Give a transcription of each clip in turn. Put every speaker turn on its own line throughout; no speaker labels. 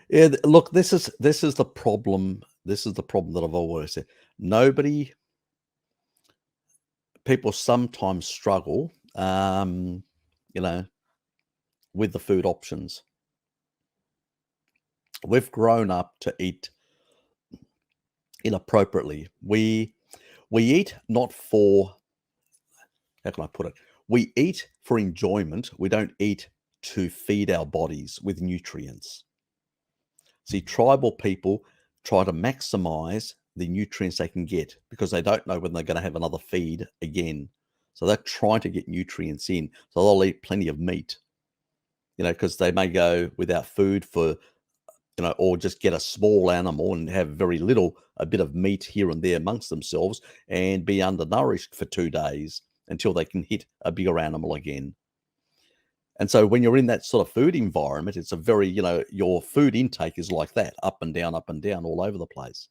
Yeah, look, this is the problem. This is the problem that I've always said. Nobody, people sometimes struggle, you know, with the food options. We've grown up to eat inappropriately. We eat not for, how can I put it? We eat for enjoyment. We don't eat to feed our bodies with nutrients. See, tribal people try to maximize the nutrients they can get because they don't know when they're going to have another feed again. So they're trying to get nutrients in. So they'll eat plenty of meat, because they may go without food for, or just get a small animal and have very little, a bit of meat here and there amongst themselves and be undernourished for 2 days until they can hit a bigger animal again. And so when you're in that sort of food environment, it's a very, your food intake is like that, up and down, all over the place.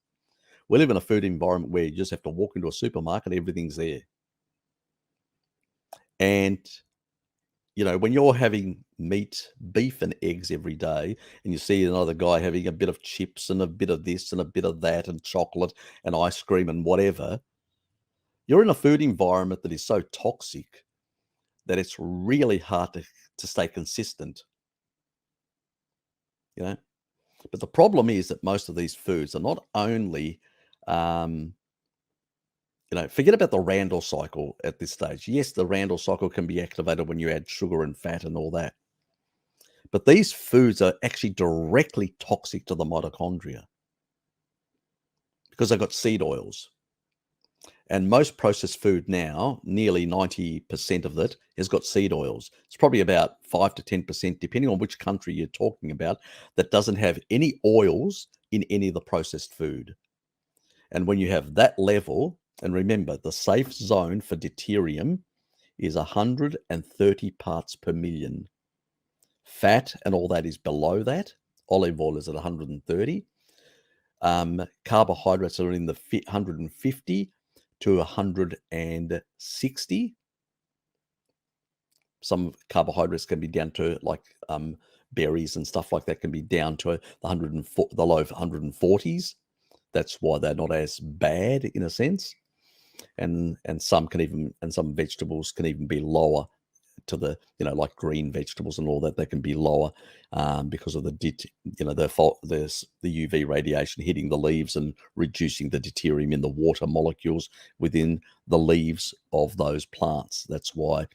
We live in a food environment where you just have to walk into a supermarket, everything's there. And, when you're having meat, beef, and eggs every day, and you see another guy having a bit of chips and a bit of this and a bit of that and chocolate and ice cream and whatever, you're in a food environment that is so toxic that it's really hard to stay consistent, you know? But the problem is that most of these foods are not only, um, forget about the Randall cycle at this stage. Yes, the Randall cycle can be activated when you add sugar and fat and all that. But these foods are actually directly toxic to the mitochondria because they've got seed oils. And most processed food now, nearly 90% of it, has got seed oils. It's probably about 5 to 10%, depending on which country you're talking about, that doesn't have any oils in any of the processed food. And when you have that level, and remember, the safe zone for deuterium is 130 parts per million. Fat and all that is below that. Olive oil is at 130. Carbohydrates are in the 150 to 160. Some carbohydrates can be down to like berries and stuff like that can be down to the low 140s. That's why they're not as bad in a sense. And some vegetables can even be lower to the, like green vegetables and all that. They can be lower because of the UV radiation hitting the leaves and reducing the deuterium in the water molecules within the leaves of those plants. That's why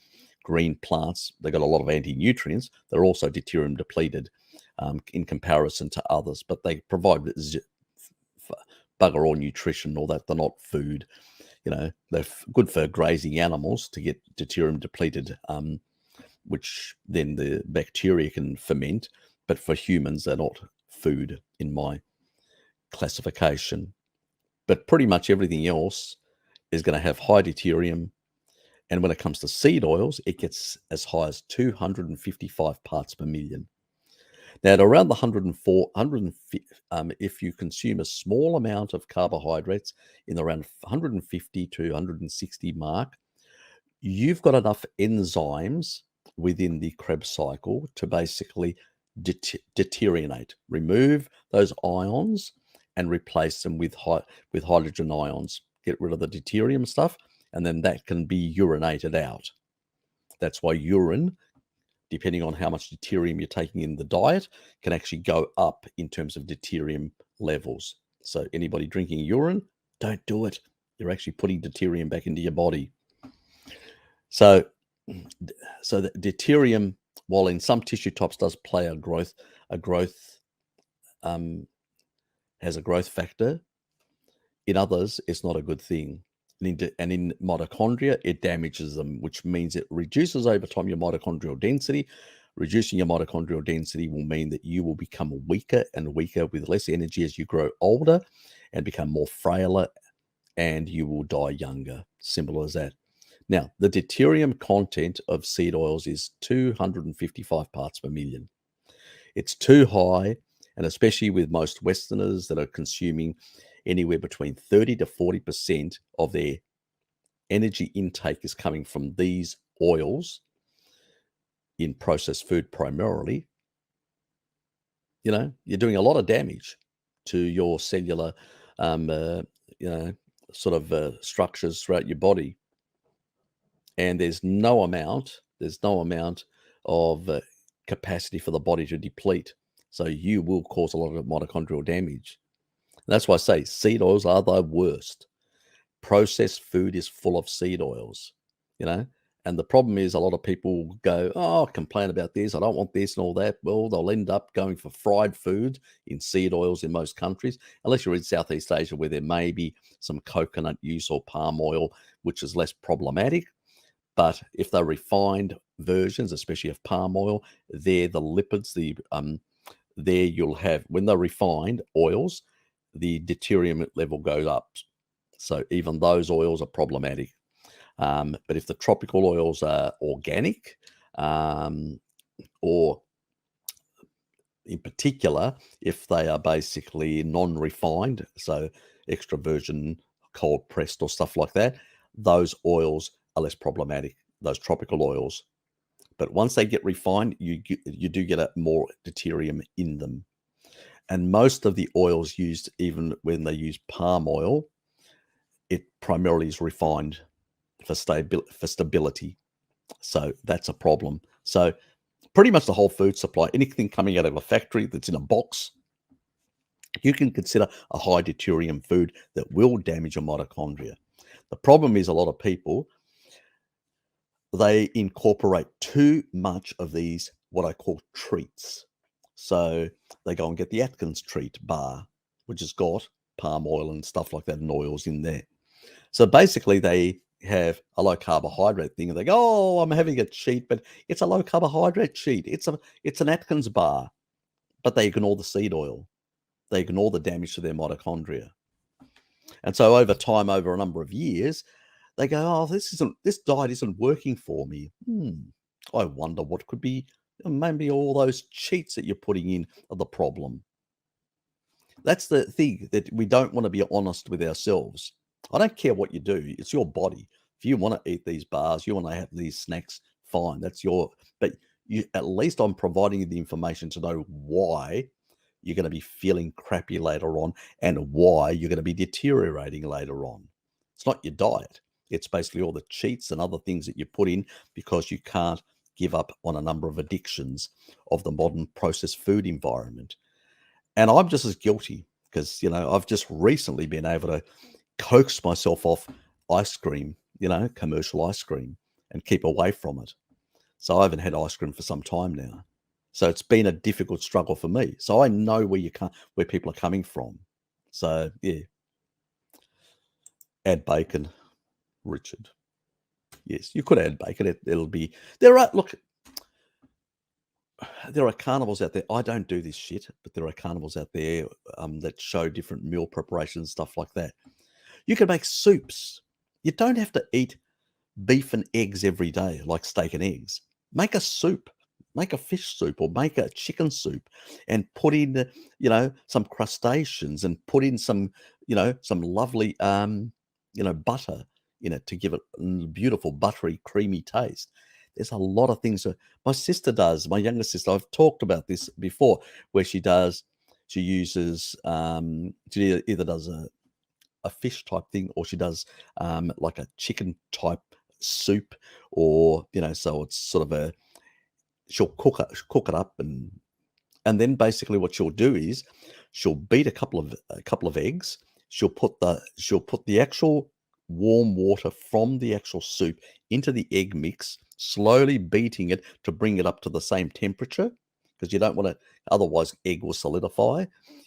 green plants, they've got a lot of anti-nutrients. They're also deuterium depleted in comparison to others, but they provide bugger all nutrition, all that. They're not food. They're good for grazing animals to get deuterium depleted, which then the bacteria can ferment. But for humans, they're not food in my classification. But pretty much everything else is going to have high deuterium. And when it comes to seed oils, it gets as high as 255 parts per million. Now, at around the 104, if you consume a small amount of carbohydrates in around 150 to 160 mark, you've got enough enzymes within the Krebs cycle to basically deteriorinate, remove those ions and replace them with hydrogen ions. Get rid of the deuterium stuff, and then that can be urinated out. That's why urine, depending on how much deuterium you're taking in the diet, can actually go up in terms of deuterium levels. So anybody drinking urine, don't do it. You're actually putting deuterium back into your body. So the deuterium, while in some tissue types does play a growth has a growth factor, in others it's not a good thing. And in mitochondria, it damages them, which means it reduces over time your mitochondrial density. Reducing your mitochondrial density will mean that you will become weaker and weaker with less energy as you grow older and become more frailer, and you will die younger. Simple as that. Now, the deuterium content of seed oils is 255 parts per million. It's too high, and especially with most Westerners that are consuming anywhere between 30 to 40% of their energy intake is coming from these oils in processed food primarily. You're doing a lot of damage to your cellular, um, uh, you know, sort of structures throughout your body, and there's no amount of capacity for the body to deplete. So you will cause a lot of mitochondrial damage. That's why I say seed oils are the worst. Processed food is full of seed oils, you know. And the problem is a lot of people go, oh, complain about this. I don't want this and all that. Well, they'll end up going for fried food in seed oils in most countries, unless you're in Southeast Asia where there may be some coconut use or palm oil, which is less problematic. But if they're refined versions, especially of palm oil, they're the lipids, there you'll have, when they're refined oils, the deuterium level goes up. So even those oils are problematic. But if the tropical oils are organic, or in particular, if they are basically non-refined, so extra virgin, cold pressed, or stuff like that, those oils are less problematic. Those tropical oils, but once they get refined, you do get a more deuterium in them. And most of the oils used, even when they use palm oil, it primarily is refined for stability. So that's a problem. So pretty much the whole food supply, anything coming out of a factory that's in a box, you can consider a high deuterium food that will damage your mitochondria. The problem is a lot of people, they incorporate too much of these, what I call treats. So they go and get the Atkins treat bar, which has got palm oil and stuff like that and oils in there. So basically, they have a low carbohydrate thing, and they go, "Oh, I'm having a cheat, but it's a low carbohydrate cheat. It's an Atkins bar," but they ignore the seed oil. They ignore the damage to their mitochondria, and so over time, over a number of years, they go, "Oh, this diet isn't working for me. I wonder what could be. Maybe all those cheats that you're putting in are the problem." That's the thing, that we don't want to be honest with ourselves. I don't care what you do, it's your body. If you want to eat these bars, you want to have these snacks, fine. That's your, but you, at least I'm providing you the information to know why you're going to be feeling crappy later on and why you're going to be deteriorating later on. It's not your diet. It's basically all the cheats and other things that you put in because you can't give up on a number of addictions of the modern processed food environment. And I'm just as guilty because, I've just recently been able to coax myself off ice cream, commercial ice cream, and keep away from it. So I haven't had ice cream for some time now. So it's been a difficult struggle for me. So I know where people are coming from. So yeah, add bacon, Richard. Yes, you could add bacon. It'll be there. There are carnivores out there. I don't do this shit, but there are carnivores out there that show different meal preparations, stuff like that. You can make soups. You don't have to eat beef and eggs every day, like steak and eggs. Make a soup, make a fish soup or make a chicken soup and put in, some crustaceans and put in some lovely, butter in it to give it a beautiful, buttery, creamy taste. There's a lot of things that my sister does, my younger sister. I've talked about this before, where she uses, she either does a fish type thing, or she does like a chicken type soup, or so it's sort of she'll cook it up, and then basically what she'll do is she'll beat a couple of eggs. She'll put the actual warm water from the actual soup into the egg mix, slowly beating it to bring it up to the same temperature, because you don't want to, otherwise egg will solidify.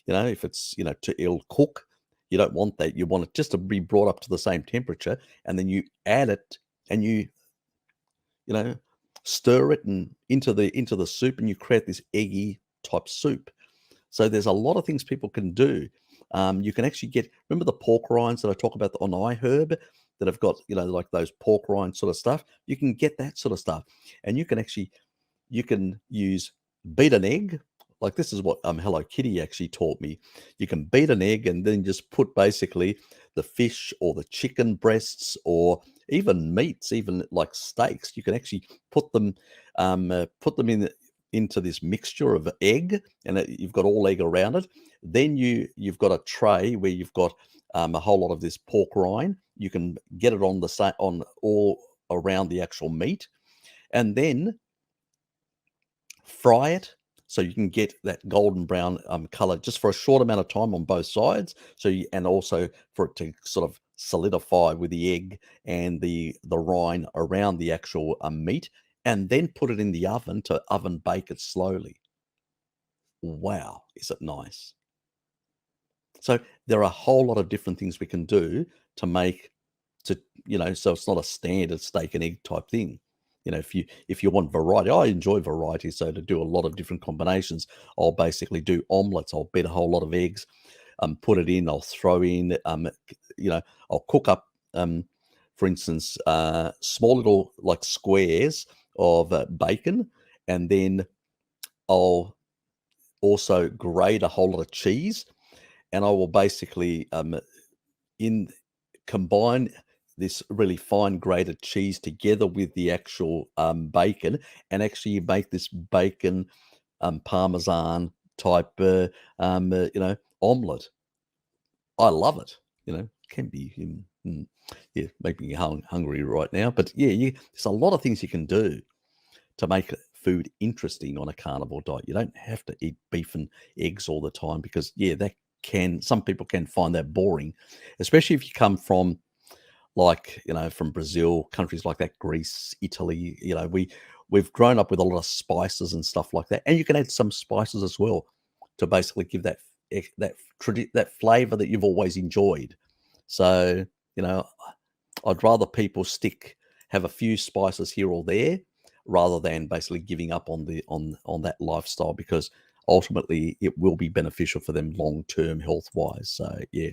If it's it'll cook. You don't want that. You want it just to be brought up to the same temperature, and then you add it, and you know stir it and into the soup, and you create this eggy type soup. So there's a lot of things people can do. You can actually remember the pork rinds that I talk about on iHerb, that have got, like those pork rind sort of stuff. You can get that sort of stuff, and you can use beat an egg. Like, this is what Hello Kitty actually taught me. You can beat an egg and then just put basically the fish or the chicken breasts, or even meats, even like steaks. You can actually put them in into this mixture of egg, and you've got all egg around it. Then you've got a tray where you've got a whole lot of this pork rind. You can get it on on all around the actual meat, and then fry it so you can get that golden brown color just for a short amount of time on both sides. And also for it to sort of solidify with the egg and the rind around the actual meat, and then put it in the oven to oven bake it slowly. Wow, is it nice? So there are a whole lot of different things we can do to make to so it's not a standard steak and egg type thing. If you want variety, I enjoy variety. So to do a lot of different combinations, I'll basically do omelets. I'll beat a whole lot of eggs, put it in. I'll throw in, I'll cook up, for instance, small little like squares of bacon, and then I'll also grate a whole lot of cheese, and I will basically in combine this really fine grated cheese together with the actual bacon, and actually you make this bacon parmesan type omelet. I love it. Can be yeah, making me hungry right now. But yeah, there's a lot of things you can do to make food interesting on a carnivore diet. You don't have to eat beef and eggs all the time, because yeah, that can some people can find that boring, especially if you come from, like, from Brazil, countries like that, Greece, Italy. We've grown up with a lot of spices and stuff like that, and you can add some spices as well to basically give that flavor that you've always enjoyed. So, you know, I'd rather people have a few spices here or there, rather than basically giving up on that lifestyle, because ultimately it will be beneficial for them long term health wise. So yeah.